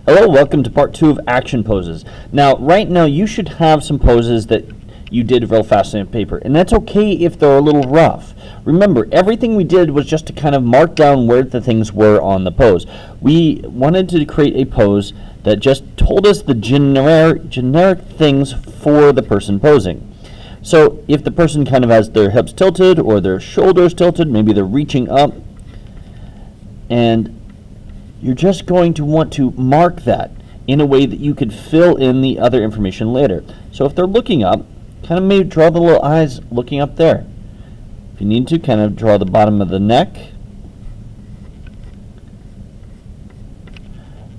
Hello, welcome to part 2 of action poses. Now, right now you should have some poses that you did real fast on paper, and that's okay if they're a little rough. Remember, everything we did was just to kind of mark down where the things were on the pose. We wanted to create a pose that just told us the generic things for the person posing. So if the person kind of has their hips tilted or their shoulders tilted, maybe they're reaching up, and you're just going to want to mark that in a way that you could fill in the other information later. So if they're looking up, kind of maybe draw the little eyes looking up there. If you need to, kind of draw the bottom of the neck.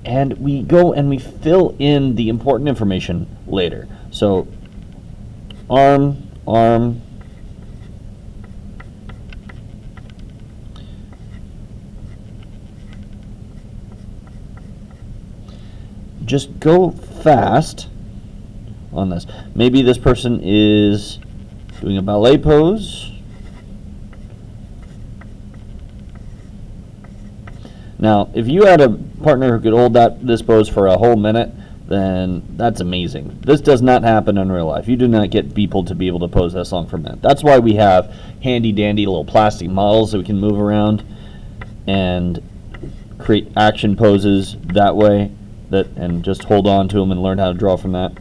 And we go and we fill in the important information later. So arm, arm, just go fast on this. Maybe this person is doing a ballet pose. Now, if you had a partner who could hold this pose for a whole minute, then that's amazing. This does not happen in real life. You do not get people to be able to pose this long for a minute. That's why we have handy dandy little plastic models that we can move around and create action poses that way, and just hold on to them and learn how to draw from that.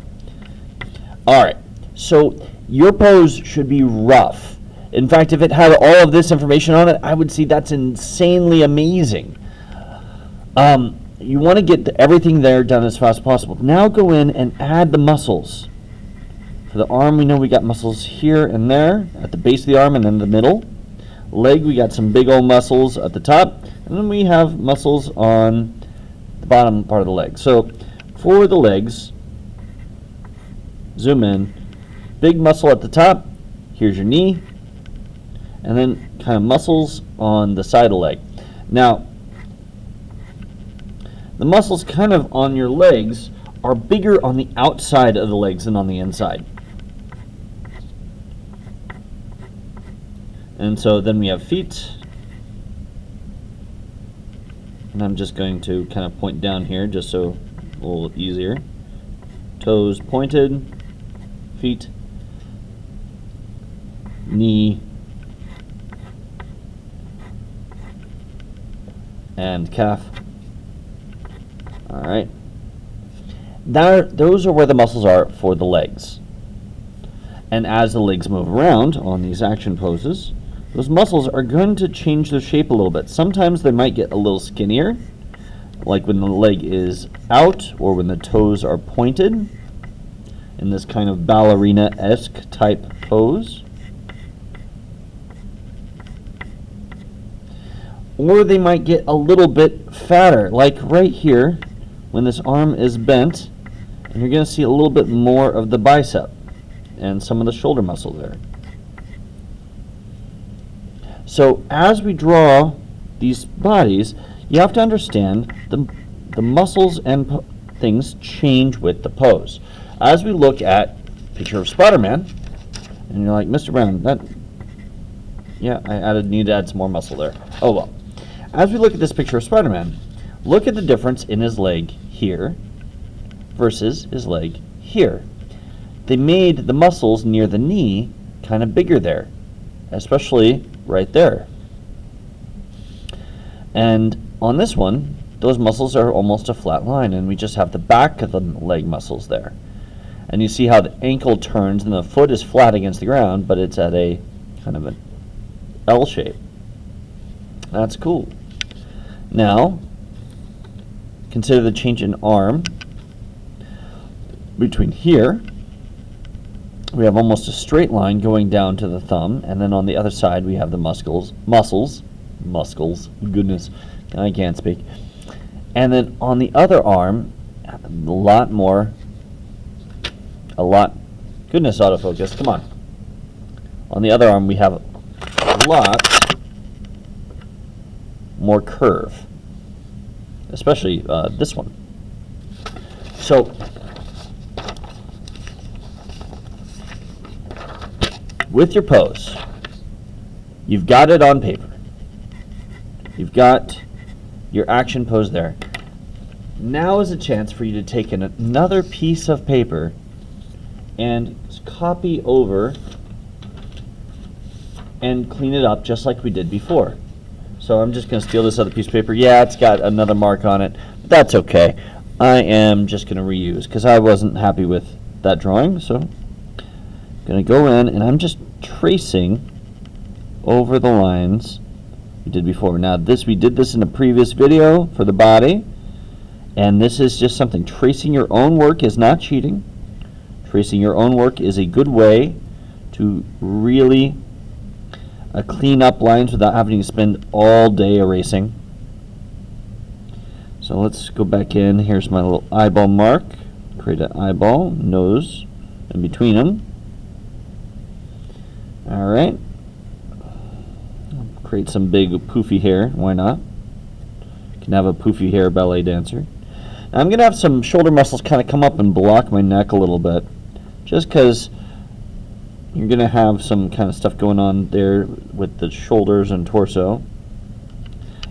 Alright, so your pose should be rough. In fact, if it had all of this information on it, I would say that's insanely amazing. You want to get everything there done as fast as possible. Now go in and add the muscles. For the arm, we know we got muscles here and there, at the base of the arm and then the middle. Leg, we got some big old muscles at the top, and then we have muscles on the bottom part of the leg. So for the legs, zoom in, big muscle at the top, here's your knee, and then kind of muscles on the side of the leg. Now, the muscles kind of on your legs are bigger on the outside of the legs than on the inside. And so then we have feet. And I'm just going to kind of point down here just so a little easier. Toes pointed, feet, knee, and calf. Alright. Those are where the muscles are for the legs. And as the legs move around on these action poses, those muscles are going to change their shape a little bit. Sometimes they might get a little skinnier, like when the leg is out or when the toes are pointed in this kind of ballerina-esque type pose. Or they might get a little bit fatter, like right here when this arm is bent, and you're going to see a little bit more of the bicep and some of the shoulder muscle there. So as we draw these bodies, you have to understand the muscles and things change with the pose. As we look at picture of Spider-Man, and you're like, Mr. Brown, I need to add some more muscle there. Oh well. As we look at this picture of Spider-Man, look at the difference in his leg here versus his leg here. They made the muscles near the knee kind of bigger there, especially right there. And on this one, those muscles are almost a flat line, and we just have the back of the leg muscles there. And you see how the ankle turns and the foot is flat against the ground, but it's at a kind of an L shape. That's cool. Now, consider the change in arm. Between here, we have almost a straight line going down to the thumb, and then on the other side we have the muscles, goodness, I can't speak. And then on the other arm, goodness, autofocus, come on. On the other arm we have a lot more curve, especially this one. So with your pose, you've got it on paper. You've got your action pose there. Now is a chance for you to take another piece of paper and copy over and clean it up just like we did before. So I'm just going to steal this other piece of paper. Yeah, it's got another mark on it, but that's okay. I am just going to reuse because I wasn't happy with that drawing. So I'm going to go in and I'm just tracing over the lines we did before. Now we did this in a previous video for the body, and this is just something. Tracing your own work is not cheating. Tracing your own work is a good way to really clean up lines without having to spend all day erasing. So let's go back in. Here's my little eyeball mark. Create an eyeball, nose in between them. Alright. Create some big poofy hair. Why not? You can have a poofy hair ballet dancer. Now I'm going to have some shoulder muscles kind of come up and block my neck a little bit, just because you're going to have some kind of stuff going on there with the shoulders and torso.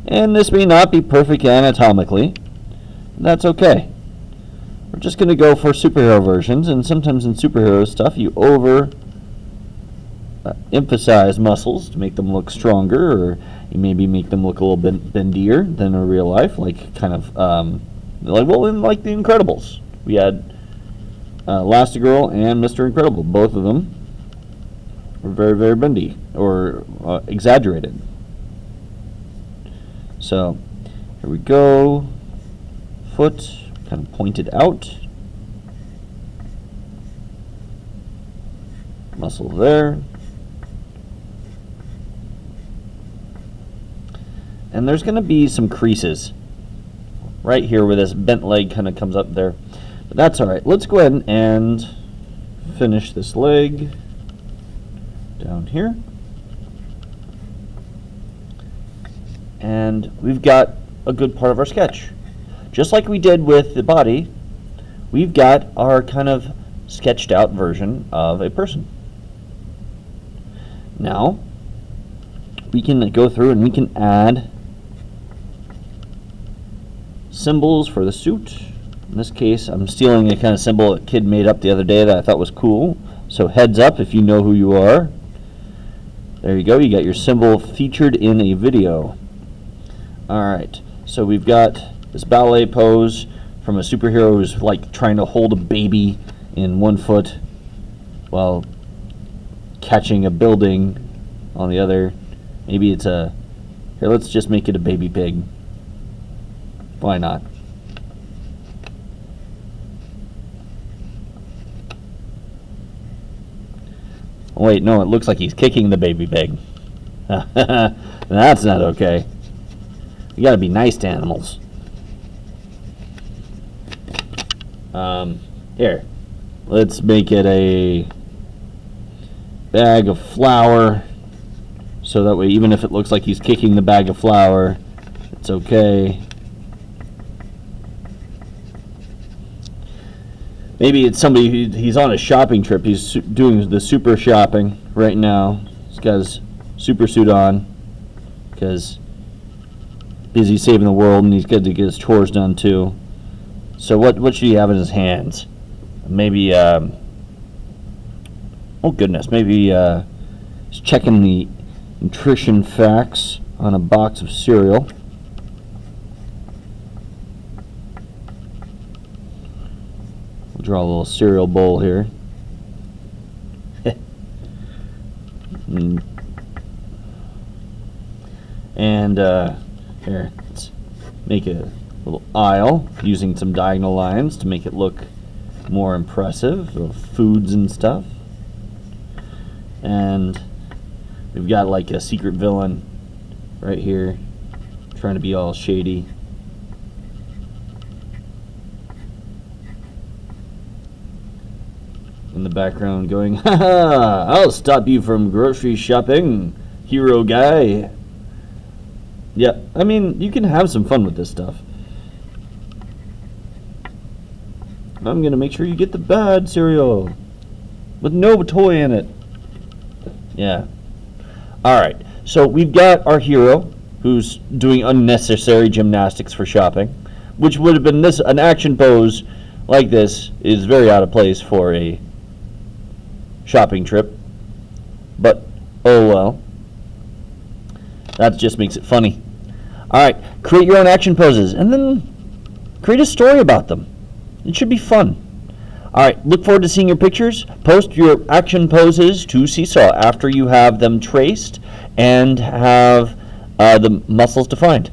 And this may not be perfect anatomically. That's okay. We're just going to go for superhero versions, and sometimes in superhero stuff you emphasize muscles to make them look stronger, or you maybe make them look a little bit bendier than in real life, like kind of like the Incredibles. We had Elastigirl and Mr. Incredible. Both of them were very, very bendy or exaggerated. So here we go. Foot kind of pointed out. Muscle there. And there's going to be some creases right here where this bent leg kind of comes up there. But that's all right. Let's go ahead and finish this leg down here. And we've got a good part of our sketch. Just like we did with the body, we've got our kind of sketched out version of a person. Now, we can go through and we can add symbols for the suit. In this case, I'm stealing a kind of symbol a kid made up the other day that I thought was cool. So heads up if you know who you are. There you go, you got your symbol featured in a video. Alright, so we've got this ballet pose from a superhero who's like trying to hold a baby in one foot while catching a building on the other. Maybe it's here, let's just make it a baby pig. Why not? Oh, wait, no, it looks like he's kicking the baby pig. That's not okay. You gotta be nice to animals. Here, let's make it a bag of flour, so that way even if it looks like he's kicking the bag of flour, it's okay. Maybe it's somebody, he's on a shopping trip, he's doing the super shopping right now. He's got his super suit on because busy saving the world, and he's got to get his chores done too. So what should he have in his hands? Maybe oh goodness, maybe he's checking the nutrition facts on a box of cereal. We'll draw a little cereal bowl here. And here, let's make a little aisle using some diagonal lines to make it look more impressive of foods and stuff. And we've got like a secret villain right here trying to be all shady. In the background going, "Ha ha, I'll stop you from grocery shopping, hero guy." Yeah, I mean, you can have some fun with this stuff. I'm gonna make sure you get the bad cereal with no toy in it. Yeah. Alright, so we've got our hero who's doing unnecessary gymnastics for shopping. which would have been an action pose like this is very out of place for a shopping trip. But, oh well. That just makes it funny. Alright, create your own action poses, and then create a story about them. It should be fun. Alright, look forward to seeing your pictures. Post your action poses to Seesaw after you have them traced and have the muscles defined.